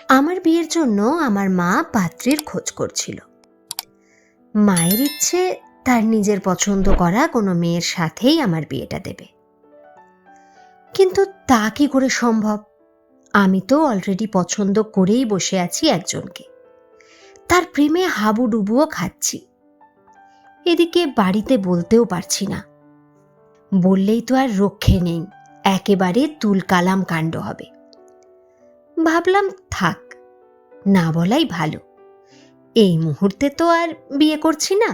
আমার বিয়ের জন্য আমার মা পাত্রীর খোঁজ করছিল। মায়ের ইচ্ছে তার নিজের পছন্দ করা কোনো মেয়ের সাথেই আমার বিয়েটা দেবে, কিন্তু তা কি করে সম্ভব? আমি তো অলরেডি পছন্দ করেই বসে আছি একজনকে, তার প্রেমে হাবুডুবুও খাচ্ছি। এদিকে বাড়িতে বলতেও পারছি না, বললেই তো আর রক্ষে নেই, একেবারে তুলকালাম কাণ্ড হবে। ভাবলাম থাক, না বলাই ভালো। এই মুহূর্তে তো আর বিয়ে করছি না,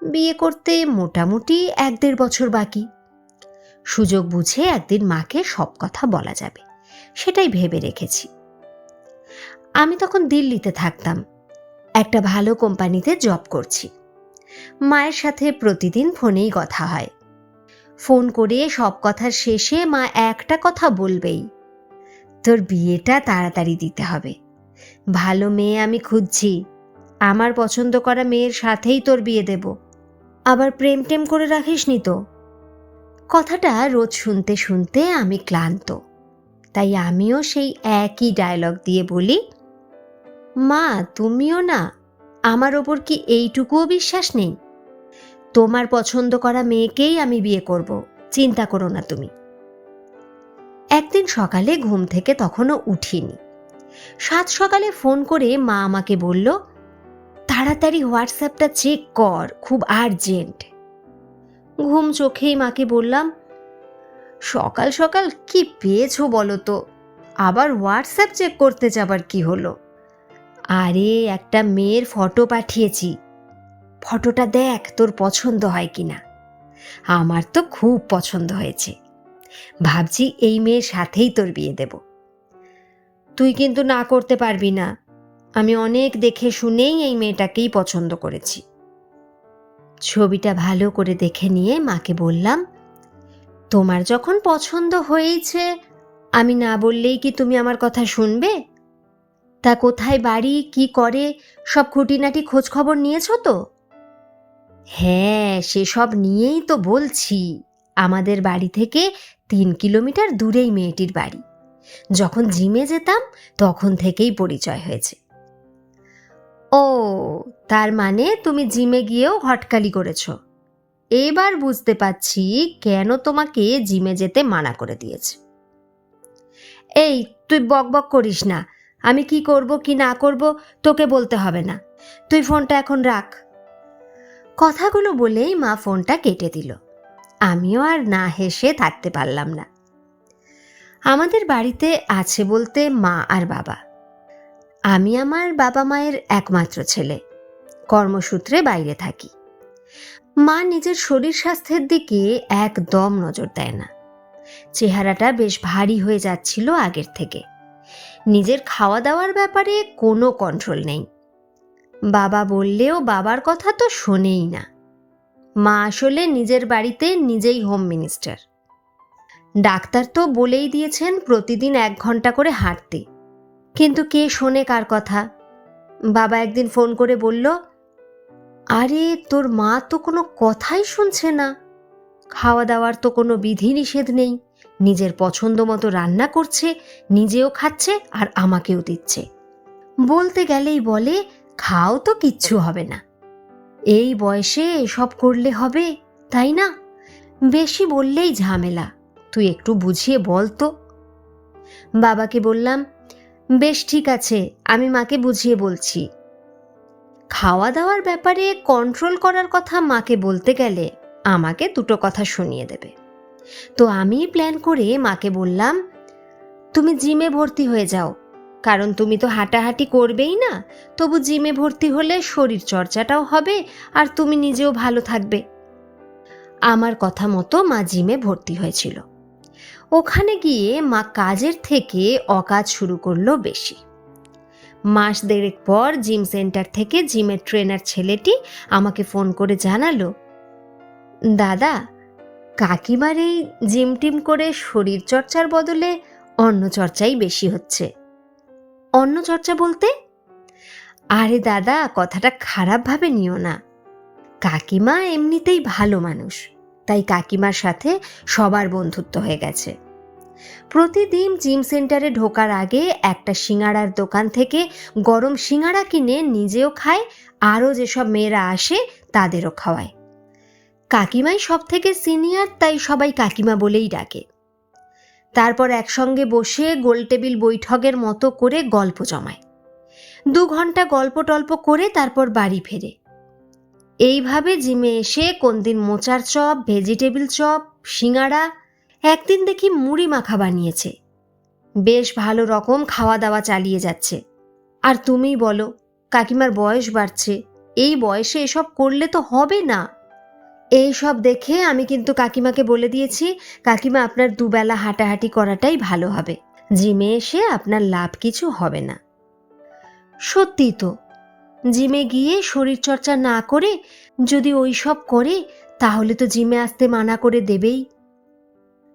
বিয়ে করতে মোটামুটি 1-1.5 বছর বাকি। সুযোগ বুঝে একদিন মাকে সব কথা বলা যাবে, সেটাই ভেবে রেখেছি। আমি তখন দিল্লিতে থাকতাম, একটা ভালো কোম্পানিতে জব করছি। মায়ের সাথে প্রতিদিন ফোনেই কথা হয়। ফোন করে সব কথার শেষে মা একটা কথা বলবেই, তোর বিয়েটা তাড়াতাড়ি দিতে হবে, ভালো মেয়ে আমি খুঁজছি, আমার পছন্দ করা মেয়ের সাথেই তোর বিয়ে দেব, আবার প্রেম টেম করে রাখিসনি তো। কথাটা রোজ শুনতে শুনতে আমি ক্লান্ত, তাই আমিও সেই একই ডায়লগ দিয়ে বলি, মা তুমিও না, আমার ওপর কি এইটুকুও বিশ্বাস নেই? তোমার পছন্দ করা মেয়েকেই আমি বিয়ে করব, চিন্তা করো না তুমি। একদিন সকালে ঘুম থেকে তখনও উঠিনি, 7 সকালে ফোন করে মা আমাকে বলল, তাড়াতাড়ি হোয়াটসঅ্যাপটা চেক কর, খুব আর্জেন্ট। ঘুম চোখেই মাকে বললাম, সকাল সকাল কি পেয়েছো বলো তো, আবার হোয়াটসঅ্যাপ চেক করতে যাবার কি হলো? আরে একটা মেয়ের ফটো পাঠিয়েছি, ফটোটা দেখ তোর পছন্দ হয় কিনা। আমার তো খুব পছন্দ হয়েছে, ভাবছি এই মেয়ের সাথেই তোর বিয়ে দেব। তুই কিন্তু না করতে পারবি না, আমি অনেক দেখে শুনেই এই মেয়েটাকেই পছন্দ করেছি। ছবিটা ভালো করে দেখে নিয়ে মাকে বললাম, তোমার যখন পছন্দ হয়েছে, আমি না বললেই কি তুমি আমার কথা শুনবে? তা কোথায় বাড়ি, কি করে, সব খুঁটিনাটি খোঁজ খবর নিয়েছ তো? হ্যাঁ, সেসব নিয়েই তো বলছি। আমাদের বাড়ি থেকে 3 কিলোমিটার দূরেই মেয়েটির বাড়ি। যখন জিমে যেতাম তখন থেকেই পরিচয় হয়েছে। ও, তার মানে তুমি জিমে গিয়েও হটকালি করেছ। এবার বুঝতে পারছি কেন তোমাকে জিমে যেতে মানা করে দিয়েছে। এই তুই বকবক করিস না, আমি কি করব কি না করব তোকে বলতে হবে না, তুই ফোনটা এখন রাখ। কথাগুলো বলেই মা ফোনটা কেটে দিল। আমিও আর না হেসে থাকতে পারলাম না। আমাদের বাড়িতে আছে বলতে মা আর বাবা। আমি আমার বাবা মায়ের একমাত্র ছেলে, কর্মসূত্রে বাইরে থাকি। মা নিজের শরীর স্বাস্থ্যের দিকে একদম নজর দেয় না। চেহারাটা বেশ ভারী হয়ে যাচ্ছিল আগের থেকে। নিজের খাওয়া দাওয়ার ব্যাপারে কোনো কন্ট্রোল নেই। বাবা বললেও বাবার কথা তো শোনেই না। মা আসলে নিজের বাড়িতে নিজেই হোম মিনিস্টার। ডাক্তার তো বলেই দিয়েছেন প্রতিদিন 1 ঘন্টা করে হাঁটতে, কিন্তু কে শোনে কার কথা? বাবা একদিন ফোন করে বলল, আরে তোর মা তো কোনো কথাই শুনছে না, খাওয়া দাওয়ার তো কোনো বিধিনিষেধ নেই, নিজের পছন্দ মতো রান্না করছে, নিজেও খাচ্ছে আর আমাকেও দিচ্ছে। বলতে গেলেই বলে, খাও তো কিচ্ছু হবে না, এই বয়সে এসব করলে হবে, তাই না? বেশি বললেই ঝামেলা, তুই একটু বুঝিয়ে বল তো। বাবাকে বললাম, বেশ ঠিক আছে, আমি মাকে বুঝিয়ে বলছি। খাওয়া দাওয়ার ব্যাপারে কন্ট্রোল করার কথা মাকে বলতে গেলে আমাকে 2টো কথা শুনিয়ে দেবে। তো আমি প্ল্যান করে মাকে বললাম, তুমি জিমে ভর্তি হয়ে যাও, কারণ তুমি তো হাঁটাহাঁটি করবেই না, তবু জিমে ভর্তি হলে শরীর চর্চাটাও হবে আর তুমি নিজেও ভালো থাকবে। আমার কথা মতো মা জিমে ভর্তি হয়েছিল। ওখানে গিয়ে মা কাজের থেকে অকাজ শুরু করলো বেশি। মাস 1.5 পর জিম সেন্টার থেকে জিমের ট্রেনার ছেলেটি আমাকে ফোন করে জানালো, দাদা, কাকিমার এই জিম টিম করে শরীর চর্চার বদলে অন্য চর্চাই বেশি হচ্ছে। অন্য চর্চা বলতে? আরে দাদা, কথাটা খারাপভাবে নিও না, কাকিমা এমনিতেই ভালো মানুষ, তাই কাকিমার সাথে সবার বন্ধুত্ব হয়ে গেছে। প্রতিদিন জিম সেন্টারে ঢোকার আগে একটা সিঙাড়ার দোকান থেকে গরম সিঙাড়া কিনে নিজেও খায়, আরও যেসব মেয়েরা আসে তাদেরও খাওয়ায়। কাকিমাই সব থেকে সিনিয়র, তাই সবাই কাকিমা বলেই ডাকে। তারপর একসঙ্গে বসে গোল টেবিল বৈঠকের মতো করে গল্প জমায়। 2 ঘন্টা গল্প টল্প করে তারপর বাড়ি ফেরে। এইভাবে জিমে এসে কোনদিন মোচার চপ, ভেজিটেবিল চপ, সিঙাড়া, একদিন দেখি মুড়ি মাখা বানিয়েছে। বেশ ভালো রকম খাওয়া দাওয়া চালিয়ে যাচ্ছে। আর তুমিই বলো, কাকিমার বয়স বাড়ছে, এই বয়সে এসব করলে তো হবে না। এই সব দেখে আমি কিন্তু কাকিমাকে বলে দিয়েছি, কাকিমা আপনার দুবেলা হাঁটাহাঁটি করাটাই ভালো হবে, জিমে এসে আপনার লাভ কিছু হবে না। সত্যি তো, জিমে গিয়ে শরীরচর্চা না করে যদি ওই সব করে তাহলে তো জিমে আসতে মানা করে দেবেই।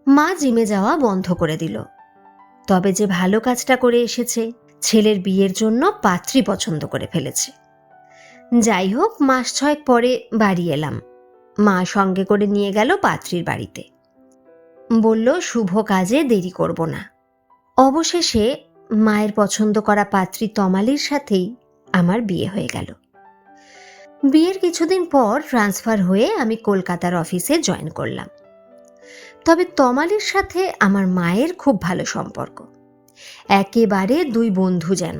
মা জিমে যাওয়া বন্ধ করে দিল। তবে যে ভালো কাজটা করে এসেছে, ছেলের বিয়ের জন্য পাত্রী পছন্দ করে ফেলেছে। যাই হোক, মাস 6 পরে বাড়ি এলাম। মা সঙ্গে করে নিয়ে গেল পাত্রীর বাড়িতে। বলল শুভ কাজে দেরি করব না। অবশেষে মায়ের পছন্দ করা পাত্রী তমালির সাথেই আমার বিয়ে হয়ে গেল। বিয়ের কিছুদিন পর ট্রান্সফার হয়ে আমি কলকাতার অফিসে জয়েন করলাম। তবে তমালির সাথে আমার মায়ের খুব ভালো সম্পর্ক, একেবারে 2 বন্ধু যেন।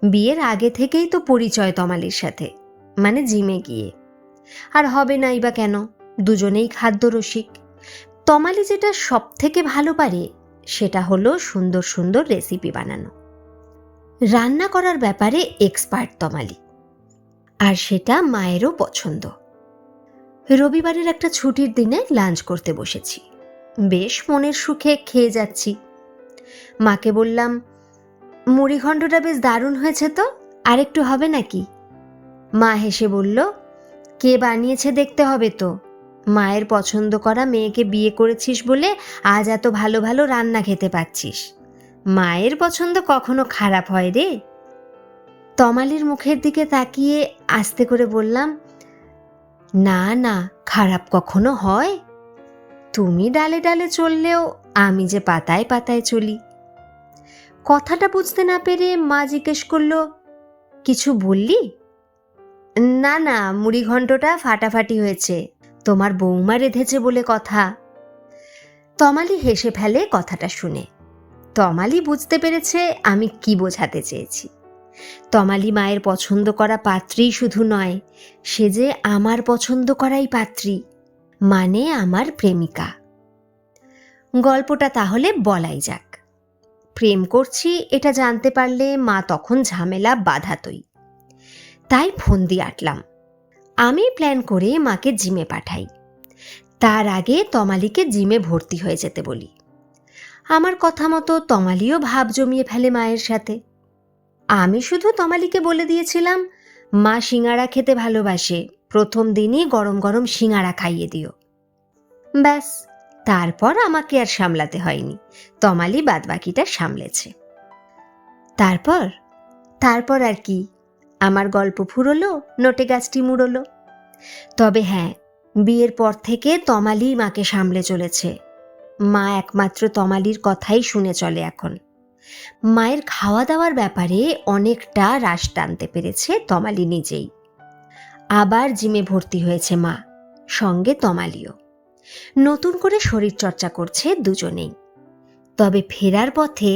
বিয়ের আগে থেকেই তো পরিচয় তমালির সাথে, মানে জিমে গিয়ে। আর হবে নাই বা কেন, দুজনেই খাদ্যরসিক। তমালি যেটা সব থেকে ভালো পারে সেটা হলো সুন্দর সুন্দর রেসিপি বানানো। রান্না করার ব্যাপারে এক্সপার্ট তমালি, আর সেটা মায়েরও পছন্দ। রবিবারের একটা ছুটির দিনে লাঞ্চ করতে বসেছি। বেশ মনের সুখে খেয়ে যাচ্ছি। মাকে বললাম, মুড়িঘণ্টটা বেশ দারুণ হয়েছে তো, আর একটু হবে নাকি? মা হেসে বলল, কে বানিয়েছে দেখতে হবে তো। মায়ের পছন্দ করা মেয়েকে বিয়ে করেছিস বলে আজ এত ভালো ভালো রান্না খেতে পাচ্ছিস। মায়ের পছন্দ কখনো খারাপ হয় রে? তমালির মুখের দিকে তাকিয়ে আস্তে করে বললাম, না না, খারাপ কখনো হয়? তুমি ডালে ডালে চললেও আমি যে পাতায় পাতায় চলি। কথাটা বুঝতে না পেরে মা জিজ্ঞেস করলো, কিছু বললি? না না, মুড়িঘণ্টটা ফাটাফাটি হয়েছে, তোমার বৌমা রেঁধেছে বলে কথা। তমালি হেসে ফেলে কথাটা শুনে। তমালি বুঝতে পেরেছে আমি কি বোঝাতে চেয়েছি। তমালি মায়ের পছন্দ করা পাত্রী শুধু নয়, সে যে আমার পছন্দ করাই পাত্রী, মানে আমার প্রেমিকা। গল্পটা তাহলে বলাই যাক। প্রেম করছি এটা জানতে পারলে মা তখন ঝামেলা বাধাতই। তাই ফোন দিয়ে আটলাম। আমি প্ল্যান করে মাকে জিমে পাঠাই। তার আগে তমালিকে জিমে ভর্তি হয়ে যেতে বলি। আমার কথা মতো তমালিও ভাব জমিয়ে ফেলে মায়ের সাথে। আমি শুধু তমালিকে বলে দিয়েছিলাম, মা সিঙাড়া খেতে ভালোবাসে, প্রথম দিনই গরম গরম সিঙাড়া খাইয়ে দিও। ব্যাস, তারপর আমাকে আর সামলাতে হয়নি, তমালি বাদবাকিটা সামলেছে। তারপর আর কি, আমার গল্প ফুরোলো, নোটে গাছটি মুড়লো। তবে হ্যাঁ, বিয়ের পর থেকে তমালি মাকে সামলে চলেছে। মা একমাত্র তমালির কথাই শুনে চলে এখন। মায়ের খাওয়া দাওয়ার ব্যাপারে অনেকটা রাশ টানতে পেরেছে তমালি নিজেই। আবার জিমে ভর্তি হয়েছে মা, সঙ্গে তমালিও। নতুন করে শরীরচর্চা করছে দুজনেই। তবে ফেরার পথে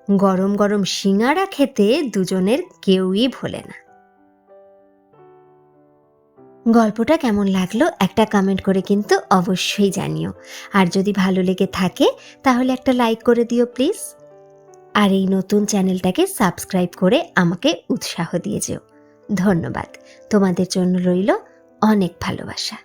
গরম গরম সিঙাড়া খেতে দুজনের কেউই ভোলে না। গল্পটা কেমন লাগলো একটা কমেন্ট করে কিন্তু অবশ্যই জানিও। আর যদি ভালো লেগে থাকে তাহলে একটা লাইক করে দিও প্লিজ। আর এই নতুন চ্যানেলটাকে সাবস্ক্রাইব করে আমাকে উৎসাহ দিয়ে যেও। ধন্যবাদ। তোমাদের জন্য রইল অনেক ভালোবাসা।